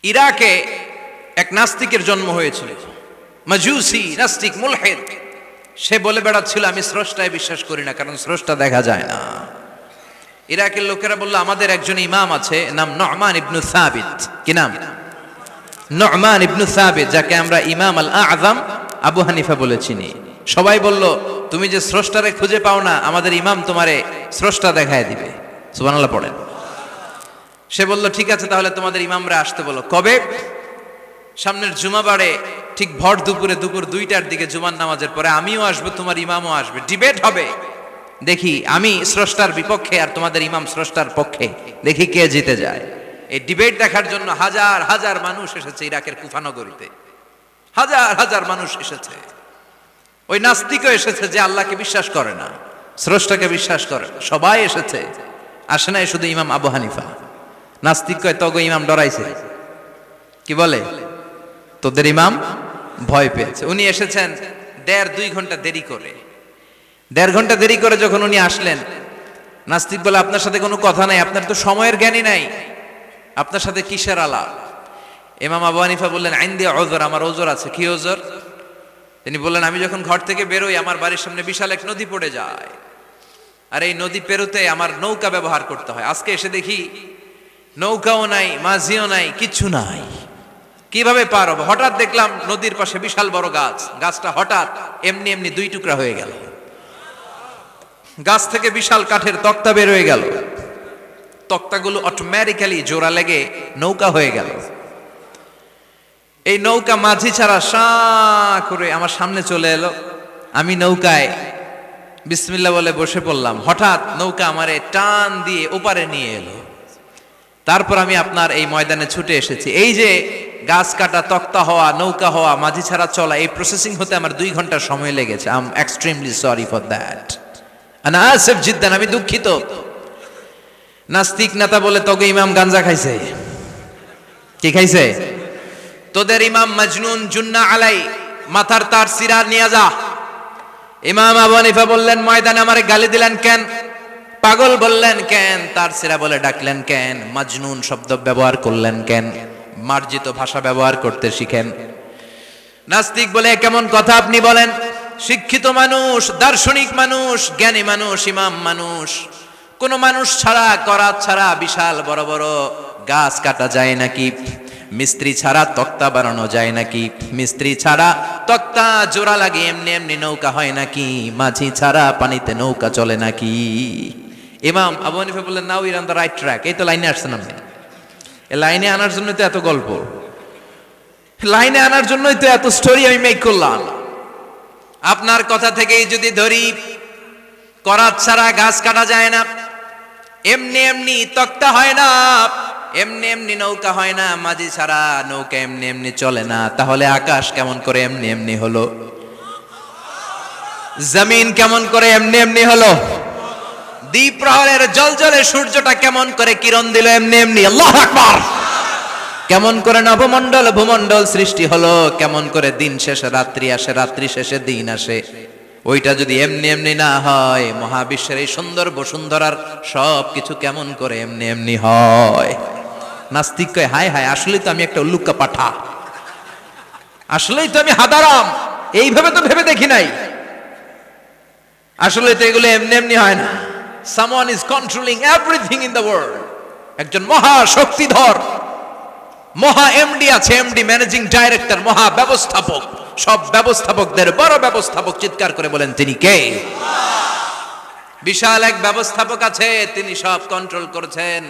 ইরাকে এক নাস্তিকের জন্ম হয়েছিল, মাজুসি নাস্তিক মুলহিদ। সে বলে বেড়াচ্ছিল আমি স্রষ্টায় বিশ্বাস করি না, কারণ স্রষ্টা দেখা যায় না। ইরাকের লোকেরা বলল আমাদের একজন ইমাম আছে, নাম নু'মান ইবনে সাবিত। কি নাম? নু'মান ইবনে সাবিত, যাকে আমরা ইমাম আল আযম আবু হানিফা বলে চিনি। সবাই বলল তুমি যে স্রষ্টারে খুঁজে পাও না, আমাদের ইমাম তোমারে স্রষ্টা দেখায় দিবে। সুবহানাল্লাহ পড়েন। সে বলল ঠিক আছে, তাহলে তোমাদের ইমামরা আসতে বলো। কবে? সামনের জুমাবারে ঠিক ভর দুপুরে, দুপুর 2টার দিকে জুমার নামাজের পরে আমিও আসবো, তোমার ইমামও আসবে, ডিবেট হবে। দেখি আমি স্রষ্টার বিপক্ষে আর তোমাদের ইমাম স্রষ্টার পক্ষে, দেখি কে জিতে যায়। এই ডিবেট দেখার জন্য হাজার হাজার মানুষ এসেছে ইরাকের কুফা নগরীতে। হাজার হাজার মানুষ এসেছে। ওই নাস্তিকও এসেছে যে আল্লাহকে বিশ্বাস করে না, স্রষ্টাকে বিশ্বাস করে না। সবাই এসেছে, আসে নাই শুধু ইমাম আবু হানিফা। নাস্তিক কয় তগো ইমাম ডরাইছে। কি বলে? তোদের ইমাম ভয় পেয়েছে। উনি এসেছেন 1.5-2 ঘন্টা দেরি করে। 1.5 ঘন্টা দেরি করে যখন উনি আসলেন, নাস্তিক বলে আপনার সাথে কোনো কথা নাই, আপনার তো সময়ের জ্ঞানই নাই, আপনার সাথে কিসের আলাপ? ইমাম আবু হানিফা বললেন আইন্দি ওযর, আমার ওযর আছে। কি ওযর? তিনি বললেন আমি যখন ঘর থেকে বেরোই আমার বাড়ির সামনে বিশাল এক নদী পড়ে যায়, আর এই নদী পেরোতে আমার নৌকা ব্যবহার করতে হয়। আজকে এসে দেখি নৌকাও নাই, মাঝিও নাই, কিচ্ছু নাই। কিভাবে পার হবো? হঠাৎ দেখলাম নদীর পাশে বিশাল বড় গাছ, গাছটা হঠাৎ এমনি এমনি 2 টুকরা হয়ে গেল। গাছ থেকে বিশাল কাঠের তক্তা বের হয়ে গেল। তক্তাগুলো অটোমেটিক্যালি জোড়া লেগে নৌকা হয়ে গেল। এই নৌকা মাঝি ছাড়া সা করে আমার সামনে চলে এলো। আমি নৌকায় বিসমিল্লাহ বলে বসে পড়লাম। হঠাৎ নৌকা আমারে টান দিয়ে ওপারে নিয়ে এলো। তারপর আমি আপনার এই ময়দানে ছুটে এসেছি। এই যে গাছ কাটা, তক্তা হওয়া, নৌকা হওয়া, মাঝি ছাড়া চলা, এই প্রসেসিং হতে আমার 2 ঘন্টা সময় লেগেছে। I am extremely sorry for that. আনা আসিফ জিদ্দান, আমি দুঃখিত। নাস্তিক নেতা বলে তোকে ইমাম গাঞ্জা খাইছে। কি খাইছে? তোদের ইমাম মাজনুন জুন্না আলাই, মাথার তার সিরা নিয়ে যা। ইমাম আবু হানিফা বললেন ময়দানে আমারে গালি দিলেন কেন? পাগল বললেন কেন? তার সিরা বলে ডাকলেন কেন? মাজনুন শব্দ ব্যবহার করলেন কেন? মার্জিত ভাষা ব্যবহার করতে শিখেন। নাস্তিক বলে কেমন কথা আপনি বলেন? শিক্ষিত মানুষ, দার্শনিক মানুষ, জ্ঞানী মানুষ, ইমাম মানুষ, কোন মানুষ ছাড়া, করাত ছাড়া বিশাল বড় বড় গাছ কাটা যায় নাকি? মিস্ত্রি ছাড়া তক্তা বানানো যায় নাকি? মিস্ত্রি ছাড়া তক্তা জোড়া লাগে এমনি এমনি নৌকা হয় নাকি? মাঝি ছাড়া পানিতে নৌকা চলে নাকি? ইমাম আবু হানিফা বললেন now you're on the right track. এই তো লাইনে আসছেন আপনি। এই লাইনে আনার জন্যই তো এত গল্প, লাইনে আনার জন্যই তো এত স্টোরি আমি মেক করলাম। আপনার কথা থেকেই যদি ধরি, করাত ছাড়া গাছ কাটা যায় না, এমনি এমনি তক্তা হয় না, এমনি এমনি নৌকা হয় না, মাঝি ছাড়া নৌকা এমনি এমনি চলে না, তাহলে আকাশ কেমন করে এমনি এমনি হলো? জমিন কেমন করে এমনি এমনি হলো? দ্বীপ প্রহরের জলজলে সূর্যটা কেমন করে কিরণ দিল এমনি এমনি? আল্লাহু আকবার! কেমন করে নবমণ্ডল ভূমণ্ডল সৃষ্টি হলো? কেমন করে দিন শেষে রাত্রি আসে, রাত্রি শেষে দিন আসে? ওইটা যদি এমনি এমনি না হয়, মহাবিশ্বের এই সুন্দর বসুন্ধরার সব কিছু কেমন করে এমনি এমনি হয়? নাস্তিক কয় হায় হায়, আসলেই তো আমি একটা উল্লুক্কা পাঠা, আসলেই তো আমি হাদারাম, এইভাবে তো ভেবে দেখি নাই। আসলে তো এগুলো এমনি এমনি হয় না। Someone is controlling everything in the world. একজন মহা শক্তিধর মহা এমডি আছে, এমডি ম্যানেজিং ডাইরেক্টর, মহা ব্যবস্থাপক, সব ব্যবস্থাপকদের বড় ব্যবস্থাপক। চিৎকার করে বলেন তিনি কে? বিশাল এক ব্যবস্থাপক আছে, তিনি সব কন্ট্রোল করছেন।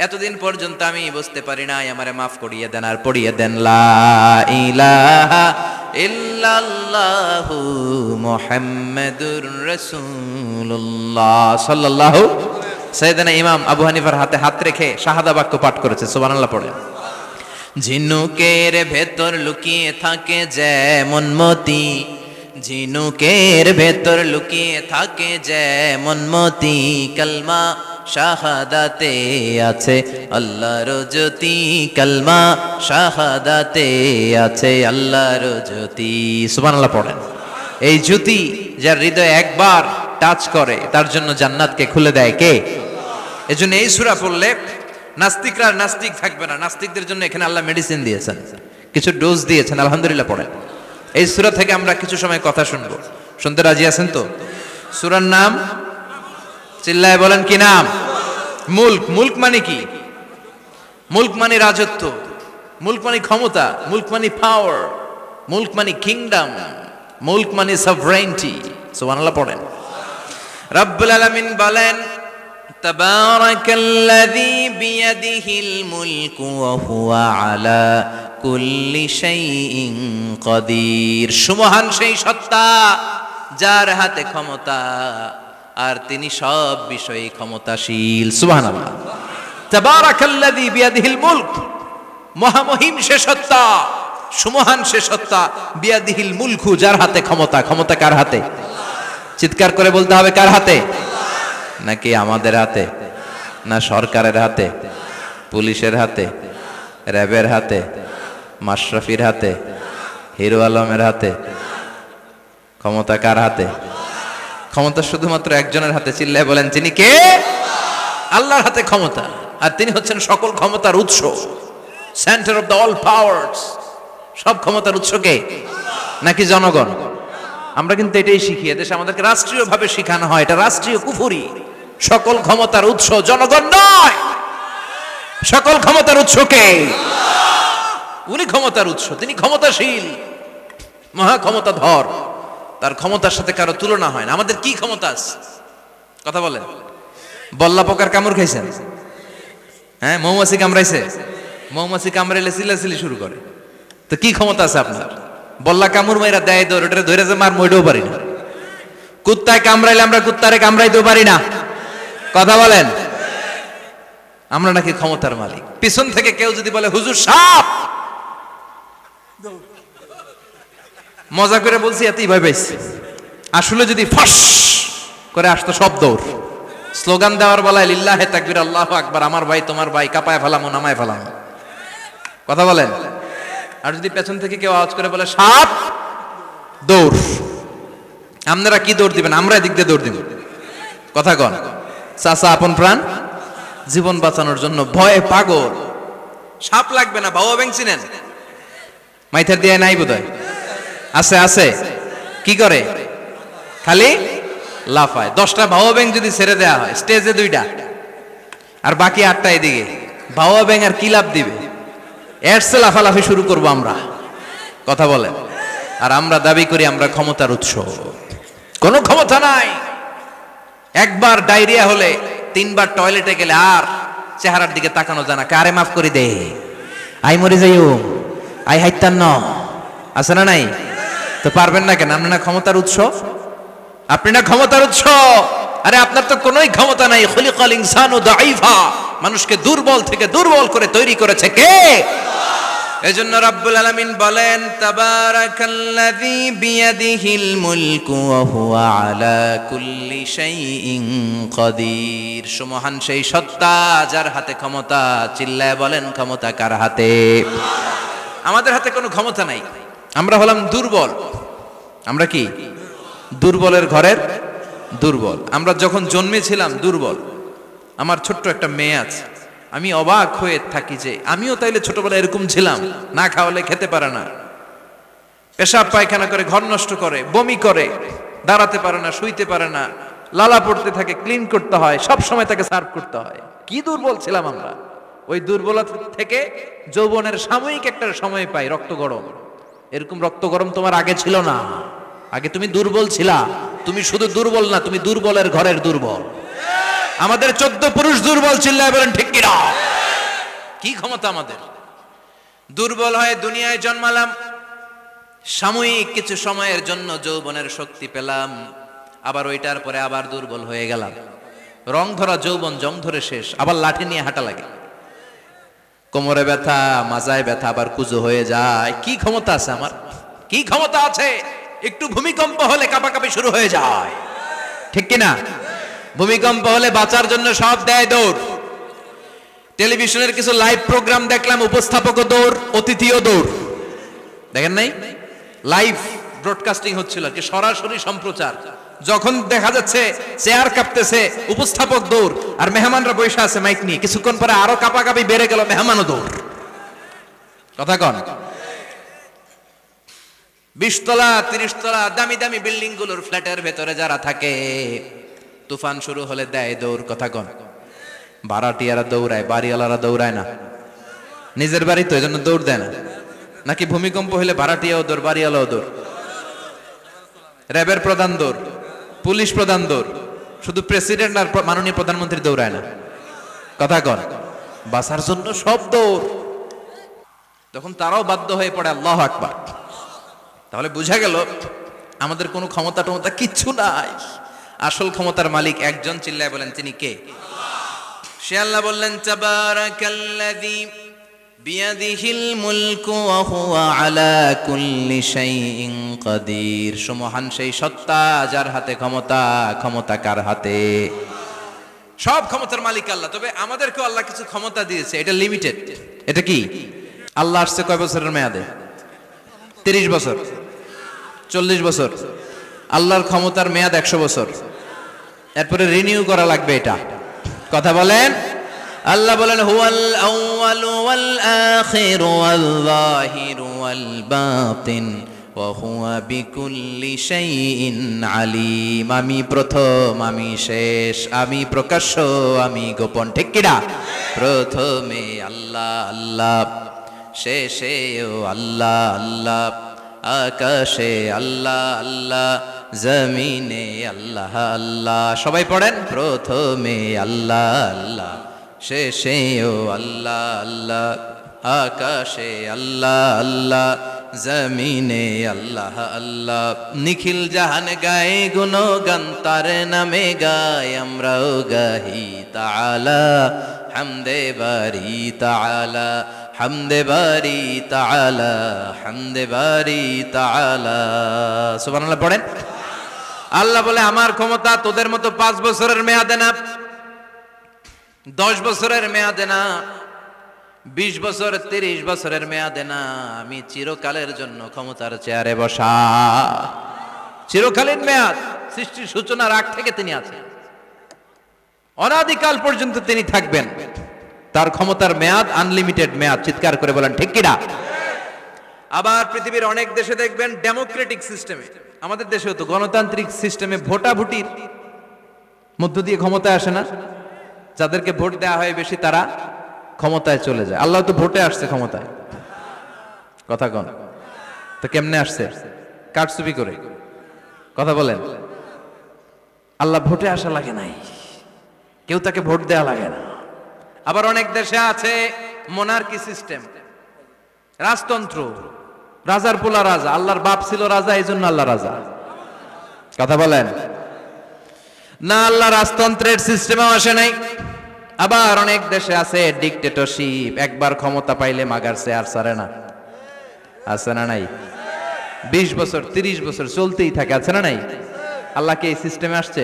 এতদিন পর্যন্ত আমি বুঝতে পারি নাই, আমারে মাফ করিয়ে দেন আর পড়িয়ে দেন লা ইলাহা ইল্লাল্লাহু মুহাম্মাদুর রাসূলুল্লাহ সাল্লাল্লাহু। সাইয়েদনা ইমাম আবু হানিফার হাতে হাত রেখে শাহাদা বাক্য পাঠ করেছে। সুবহানাল্লাহ পড়ে। ঝিনুকের ভেতর লুকিয়ে থাকে যেমন মতি, ঝিনুকের ভেতর লুকিয়ে থাকে যেমন মতি, কালমা শাহাদাতে আছে আল্লাহর জ্যোতি, কালমা শাহাদাতে আছে আল্লাহর জ্যোতি। সুবহানাল্লাহ পড়েন। এই জ্যোতি যার হৃদয় একবার টাচ করে তার জন্য জান্নাতকে খুলে দেয় কে? এজন্য এই সূরা পড়লে নাস্তিকরা নাস্তিক থাকবে না। নাস্তিকদের জন্য এখানে আল্লাহ মেডিসিন দিয়েছেন, কিছু ডোজ দিয়েছেন। আলহামদুলিল্লাহ পড়েন। এই সূরা থেকে আমরা কিছু সময় কথা শুনবো। শুনতে রাজি আছেন তো? সূরার নাম চিল্লায় বলেন কি নাম? মুলক। মুলক মানে কি? মুলক মানে রাজত্ব, মুলক মানে ক্ষমতা, মুলক মানে পাওয়ার, মুলক মানে কিংডম, মুলক মানে সভরেইনটি। সুবহানাল্লাহ পড়েন। রব্বুল আলামিন বলেন তাবারাকাল্লাযী বিয়াদিহিল মুলকু ওয়া হুয়া আলা কুল্লি শাইইন কাদির। সুমহান সেই সত্তা যার হাতে ক্ষমতা আর তিনি সব বিষয়ে ক্ষমতাশীল। সুবহানাল্লাহ। তাবারাকাল্লাযী বিয়াদিহিল মুলক, মহামহিম সে সত্তা, সুমহান সে সত্তা, বিয়াদিহিল মুলকু, যার হাতে ক্ষমতা। ক্ষমতা কার হাতে? চিৎকার করে বলতে হবে, কার হাতে? নাকি আমাদের হাতে? না সরকারের হাতে, পুলিশের হাতে, র্যাবের হাতে, মাশরাফির হাতে, হিরো আলমের হাতে? ক্ষমতা কার হাতে? ক্ষমতা শুধুমাত্র একজনের হাতে। চিল্লায় বলেন তিনি কে? আল্লাহর হাতে ক্ষমতা। আর তিনি হচ্ছেন সকল ক্ষমতার উৎস, centre of the all powers. সব ক্ষমতার উৎস কে? নাকি জনগণ? আমরা কিন্তু এটাই শিখি, এদেশে আমাদেরকে রাষ্ট্রীয়ভাবে শেখানো হয়, এটা রাষ্ট্রীয় কুফরি। সকল ক্ষমতার উৎস জনগণ নয়, সকল ক্ষমতার উৎস কে? উনি ক্ষমতার উৎস, তিনি ক্ষমতাশীল, মহা ক্ষমতাধর। তার ক্ষমতার সাথে কারো তুলনা হয় না। আমাদের কি ক্ষমতা আছে? কথা বলেন। বল্লা পোকার কামড় খাইছেন? হ্যাঁ, মৌমাছি কামড়াইছে? মৌমাছি কামড়াইলে চিল্লাচিল্লি শুরু করে। তো কি ক্ষমতা আছে আপনার? বল্লা কামড় মাইরা দেয় দৌড়, ওটা ধরে যে মার মইডও পারি না। কুত্তায় কামড়াইলে আমরা কুত্তারে কামড়াইতেও পারি না। কথা বলেন। আমরা নাকি ক্ষমতার মালিক। পিছন থেকে কেউ যদি বলে হুজুর সাপ, মজা করে বলছি, এতই ভয় পাইছি। আসলে যদি ফস করে আসতো সব দৌড়। স্লোগান দেওয়ার বেলায় লিল্লাহে তাকবীর, আল্লাহু আকবার, আমার ভাই তোমার ভাই, কাপায় ফেলামো নামায় ফেলামো। কথা বলেন। আর যদি পেছন থেকে কেউ আওয়াজ করে বলে সাপ, দৌড়। আপনারা কি দৌড় দিবেন? আমরা এদিক দিয়ে দৌড় দিব। কথা কন। চাচা আপন প্রাণ জীবন বাঁচানোর জন্য ভয়ে পাগল। সাপ লাগবে না, বাবা ব্যাং চিনেন? মাইথার দিয়ে নাই বোধহয়। আছে আছে। কি করে? খালি লাফায়। 10টা বাবা ব্যাং যদি ছেড়ে দেওয়া হয় স্টেজে 2টা আর বাকি 8টা এদিকে, বাবা ব্যাং আর কি লাভ দিবে? এরসে লাফালাফি শুরু করবো আমরা। কথা বলেন। আর আমরা দাবি করি আমরা ক্ষমতার উৎস। কোনো ক্ষমতা নাই। একবার ডায়রিয়া হলে 3বার টয়লেটে গেলে আর চেহারার দিকে তাকানো যায় না। কারে মাফ করে দে, আই মরে যাইও, আই হাইতান ন, আছে না নাই? তো পারবেন না কেন? আপনি না ক্ষমতার উৎস, আপনি না ক্ষমতার উৎস। আরে আপনার তো কোনোই ক্ষমতা নাই। খুলিকাল ইনসানু দাঈফা, মানুষকে দুর্বল থেকে দুর্বল করে তৈরি করেছে কে? এজন্য রাব্বুল আলামিন বলেন তাবারাকাল্লাযী বিয়াদিহিল মুলকু ওয়া হুয়া আলা কুল্লি শাইইন কাদির। সুমহান সেই সত্তা যার হাতে ক্ষমতা। চিল্লায় বলেন ক্ষমতা কার হাতে? আমাদের হাতে কোনো ক্ষমতা নাই। আমরা হলাম দুর্বল। আমরা কি? দুর্বলের ঘরের দুর্বল। আমরা যখন জন্মেছিলাম দুর্বল। আমার ছোট্ট একটা মেয়ে আছে, আমি অবাক হয়ে থাকি যে আমিও তাইলে ছোটবেলায় এরকম ছিলাম। না খাওয়ালে খেতে পারে না, পেশাব পায়খানা করে, ঘর নষ্ট করে, বমি করে, দাঁড়াতে পারে না, শুইতে পারে না, লালা পড়তে থাকে, ক্লিন করতে হয়, সব সময় তাকে সার্ভ করতে হয়। কি দুর্বল ছিলাম আমরা। ওই দুর্বলতা থেকে যৌবনের সাময়িক একটা সময় পাই রক্ত গরম। এরকম রক্ত গরম তোমার আগে ছিল না। আগে তুমি দুর্বল ছিলা। তুমি শুধু দুর্বল না, তুমি দুর্বলের ঘরের দুর্বল। আমাদের 14 পুরুষ দুর্বল। চিল্লায় বলেন ঠিক কিনা? কি ক্ষমতা আমাদের? দুর্বল হয়ে দুনিয়ায় জন্মালাম, সাময়িক কিছু সময়ের জন্য যৌবনের শক্তি পেলাম, আবার ওইটার পরে আবার দুর্বল হয়ে গেলাম। রং ধরা যৌবন জং ধরে শেষ, আবার লাঠি নিয়ে হাঁটা লাগে। কোমরে ব্যথা, মাজায় ব্যথা, আবার কুজো হয়ে যায়। কি ক্ষমতা আছে আমার? কি ক্ষমতা আছে? একটু ভূমিকম্প হলে কাঁপাকাঁপি শুরু হয়ে যায়, ঠিক কিনা? ভূমিকম্প হলে বাঁচার জন্য সব দেয় দৌড়। টেলিভিশনের কিছু লাইভ প্রোগ্রাম দেখলাম, উপস্থাপকও দৌড়, অতিথিও দৌড়। দেখেন নাই? লাইভ ব্রডকাস্টিং হচ্ছিল, কি সরাসরি সম্প্রচার। যখন দেখা যাচ্ছে চেয়ার কাঁপতেছে, উপস্থাপক দৌড়, আর মেহমানরা বসে আছে মাইক নিয়ে, কিছুক্ষণ পরে আরো কাঁপাকাঁপি বেড়ে গেল, মেহমানও দৌড়। কথা কন। 20 তলা 30 তলা দামি দামি বিল্ডিং গুলোর ফ্ল্যাটের ভেতরে যারা থাকে, তুফান শুরু হলে দেয় দৌড়। কথা কন। ভাড়াটিয়ারা দৌড়ায়, বাড়িওয়ালারা দৌড়ায় না। নিজের বাড়ি তো, এজন্য দৌড় দেয় না। নাকি ভূমিকম্প হলে ভাড়াটিয়াও দৌড়, বাড়িওয়ালাও দৌড়? র্যাবের প্রধান দৌড়, পুলিশ প্রধান দৌড়, শুধু প্রেসিডেন্ট আর মাননীয় প্রধানমন্ত্রী দৌড়ায় না। কথা কন। বাঁচার জন্য সব দৌড়। তখন তারাও বাধ্য হয়ে পড়ে আল্লাহু আকবার। তাহলে বোঝা গেল আমাদের কোনো ক্ষমতা টমতা কিচ্ছু নাই, আসল ক্ষমতার মালিক একজন। চিল্লায় বলেন তিনি কে? সে আল্লাহ বললেন, তাবারাকাল্লাযী বিয়াদিহিল মুলকু ওয়া হুয়া আলা কুল্লি শাইইন কাদির। সুমহান সেই সত্তা যার হাতে ক্ষমতা, ক্ষমতা কার হাতে? সব ক্ষমতার মালিক আল্লাহ। তবে আমাদেরকেও আল্লাহ কিছু ক্ষমতা দিয়েছে, এটা লিমিটেড। এটা কি? আল্লাহ আসছে কয় বছরের মেয়াদে? 30 বছর, 40 বছর। আল্লাহর ক্ষমতার মেয়াদ 100 বছর। এরপরে রিনিউ করা লাগবে এটা। কথা বলেন। আল্লাহ বলেন, হুয়াল আউয়ালু ওয়াল আখিরু ওয়াল যাহিরু ওয়াল বাতিন ওয়া হুয়া বিকুল্লি শাইইন আলিম। আমি প্রথম, আমি শেষ, আমি প্রকাশ্য, আমি গোপন। ঠিক কিনা? প্রথমে আল্লাহ আল্লাহ, শেষেও আল্লাহ আল্লাহ, আকাশে আল্লাহ আল্লাহ, জমিনে আল্লাহ আল্লাহ। সবাই পড়েন, প্রথমে আল্লাহ আল্লাহ, শেষেও আল্লাহ আল্লাহ, আকাশে আল্লাহ আল্লাহ, জমিনে আল্লাহ আল্লাহ। নিখিল জাহান গায়ে গুণগান, তার নামে গায় আমরাও গাহি তাআলা, হামদে বারি তাআলা, হামদে বারি তাআলা, হামদে বারি তাআলা। সুবহানাল্লাহ পড়েন। আল্লাহ বলে, আমার ক্ষমতা তোদের মতো 5 বছরের মেয়াদে না, 10 বছরের মেয়াদে না, 20 বছর 30 বছরের মেয়াদে না। আমি চিরকালের জন্য ক্ষমতার চেয়ারে বসা। চিরকালীন মেয়াদ, সৃষ্টির সূচনার আগ থেকে তিনি আছেন, অনাদিকাল পর্যন্ত তিনি থাকবেন। তার ক্ষমতার মেয়াদ আনলিমিটেড মেয়াদ। চিৎকার করে বলেন ঠিক কিনা? আবার পৃথিবীর অনেক দেশে দেখবেন ডেমোক্রেটিক সিস্টেমে, আমাদের দেশেও তো গণতান্ত্রিক সিস্টেমে ভোটাভুটির মধ্য দিয়ে ক্ষমতায় আসে না। যাদেরকে ভোট দেওয়া হয় বেশি, তারা ক্ষমতায় চলে যায়। আল্লাহ তো ভোটে আসছে ক্ষমতায়। কথা কন। তো কেমনে আসছে? কারচুপি করে। কথা বলেন। আল্লাহ ভোটে আসা লাগে নাই, কেউ তাকে ভোট দেওয়া লাগে না। আবার অনেক দেশে আছে মোনার্কি সিস্টেম, রাজতন্ত্র, রাজার পোলা রাজা। আল্লাহর বাপ ছিল রাজা, এই জন্য আল্লাহ রাজা। কথা বলেন না, আল্লাহ রাজতন্ত্রের সিস্টেমেও আসে নাই। আবার অনেক দেশে আছে ডিক্টেটরশিপ, একবার ক্ষমতা পাইলে মাগার চেয়ার ছাড়ে না। আছে না নাই? 20 বছর 30 বছর চলতেই থাকে। আছে না নাই? আল্লাহ কি এই সিস্টেমে আসছে?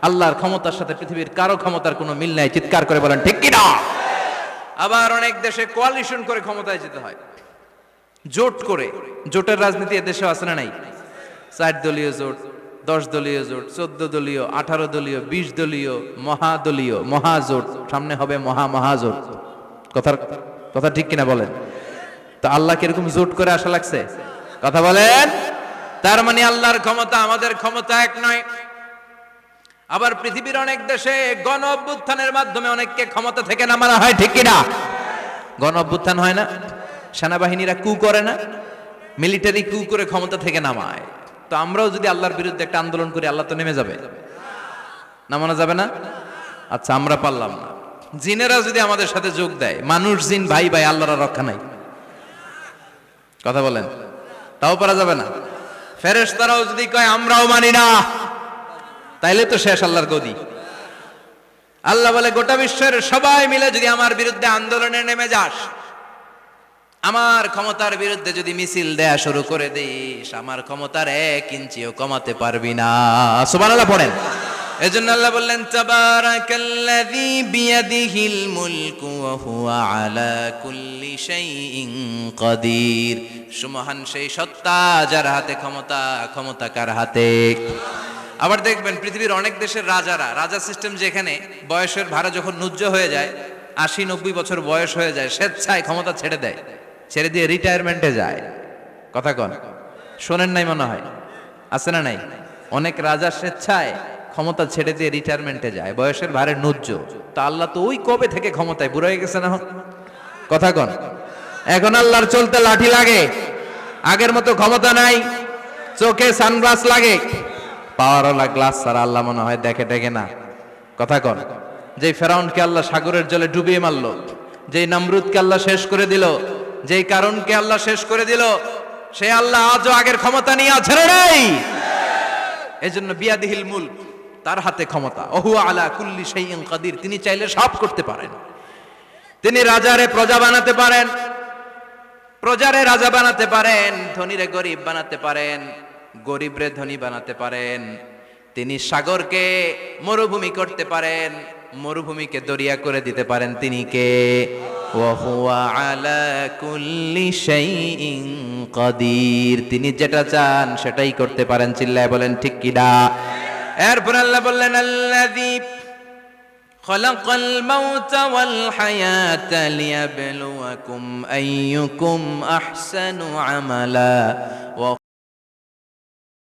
আল্লাহর ক্ষমতার সাথে পৃথিবীর কারো ক্ষমতার কোনো মিল নাই। চিৎকার করে বলেন ঠিক কিনা? আবার অনেক দেশে কোয়ালিশন করে ক্ষমতায় যেতে হয়, জোট করে। জোটের রাজনীতি এ দেশে আছে না নাই? 4 দলীয় জোট, 10 দলীয় জোট, 14 দলীয়, 18 দলীয়, 20 দলীয়, মহাদলীয়, মহাজোট, সামনে হবে মহাজোট। কথা ঠিক কিনা বলেন? তো আল্লাহ কিরকম জোট করে আসা লাগছে? কথা বলেন। তার মানে আল্লাহর ক্ষমতা আমাদের ক্ষমতা এক নয়। আবার পৃথিবীর অনেক দেশে গণ অভ্যুত্থানের মাধ্যমে অনেককে ক্ষমতা থেকে নামানো হয়। ঠিক কিনা? গণ অভ্যুত্থান হয় না, সেনাবাহিনীরা কু করে না, মিলিটারি কু করে ক্ষমতা থেকে নামায়। তো আমরাও যদি আল্লাহর বিরুদ্ধে একটা আন্দোলন করি, আল্লাহ তো নেমে যাবে, নামানো যাবে না? আচ্ছা, আমরা পারলাম না, জিনেরা যদি আমাদের সাথে যোগ দেয়, মানুষ জিন ভাই ভাই, আল্লাহর রক্ষা নাই। কথা বলেন, তাও পারা যাবে না। ফেরেশতারাও যদি কয় আমরাও মানি না, তাইলে তো শেষ আল্লাহর গদি। আল্লাহ বলে, গোটা বিশ্বের সবাই মিলে যদি আমার বিরুদ্ধে আন্দোলনে নেমে যাস, আমার ক্ষমতার বিরুদ্ধে যদি মিছিল দেয়া শুরু করে দিস, আমার ক্ষমতার 1 ইঞ্চিও কমাতে পারবি না। সুবহানাল্লাহ পড়েন। এজন্য আল্লাহ বললেন, তাবারাকাল্লাযী বিয়াদিহিল মুলকু ওয়া হুয়া আলা কুল্লি শাইইন কাদির। সুমহান সেই সত্তা যার হাতে ক্ষমতা, ক্ষমতা কার হাতে? আবার দেখবেন পৃথিবীর অনেক দেশের রাজা সিস্টেম, যেখানে বয়সের ভাড়া যখন নুজ্জ হয়ে যায়, 80-90 বছর বয়স হয়ে যায়, স্বেচ্ছায় ক্ষমতা ছেড়ে দেয়, ছেড়ে দিয়ে রিটায়ারমেন্টে যায়। কথা কন, শোনেন নাই মনে হয়, আছে না নাই? অনেক রাজা স্বেচ্ছায় ক্ষমতা ছেড়ে দিয়ে রিটায়ারমেন্টে যায়, বয়সের ভারে নুজ্জ। তা আল্লাহ তো ওই কবে থেকে ক্ষমতায়, বুড়ো হয়ে গেছে না? কথা কন, এখন আল্লাহর চলতে লাঠি লাগে, আগের মতো ক্ষমতা নাই, চোখে সানগ্লাস লাগে, পাওয়ারওয়ালা গ্লাস ছাড়া আল্লাহ মনে হয় দেখে না। কথা কন, যেই ফেরাউনকে আল্লাহ সাগরের জলে ডুবিয়ে মারলো, যেই নমরুদকে আল্লাহ শেষ করে দিল, যেই কারণকে আল্লাহ শেষ করে দিল, সে আল্লাহ আজও আগের ক্ষমতা নিয়ে ছেড়ে নাই। এই জন্য বিয়াদিহিল মুলক, তার হাতে ক্ষমতা, ওহু আলা কুল্লি শাইইন কাদির, তিনি চাইলে সব করতে পারেন। তিনি রাজারে প্রজা বানাতে পারেন, প্রজারে রাজা বানাতে পারেন, ধনীরে গরিব বানাতে পারেন, গরিবরে ধনী বানাতে পারেন। তিনি সাগরকে মরুভূমি করতে পারেন, মরুভূমিকে দরিয়া করে দিতে পারেন। তিনি কে? ওয়া হুয়া আলা কুল্লি শাইইন কাদির, তিনি যেটা চান সেটাই করতে পারেন। চিল্লায় বলেন ঠিক কিনা? এরপর আল্লাহ বললেন, আল্লাযী খালাকাল মাউতা ওয়াল হায়াতা লিয়াবলুয়াকুম আইয়ুকুম আহসানু আমালা।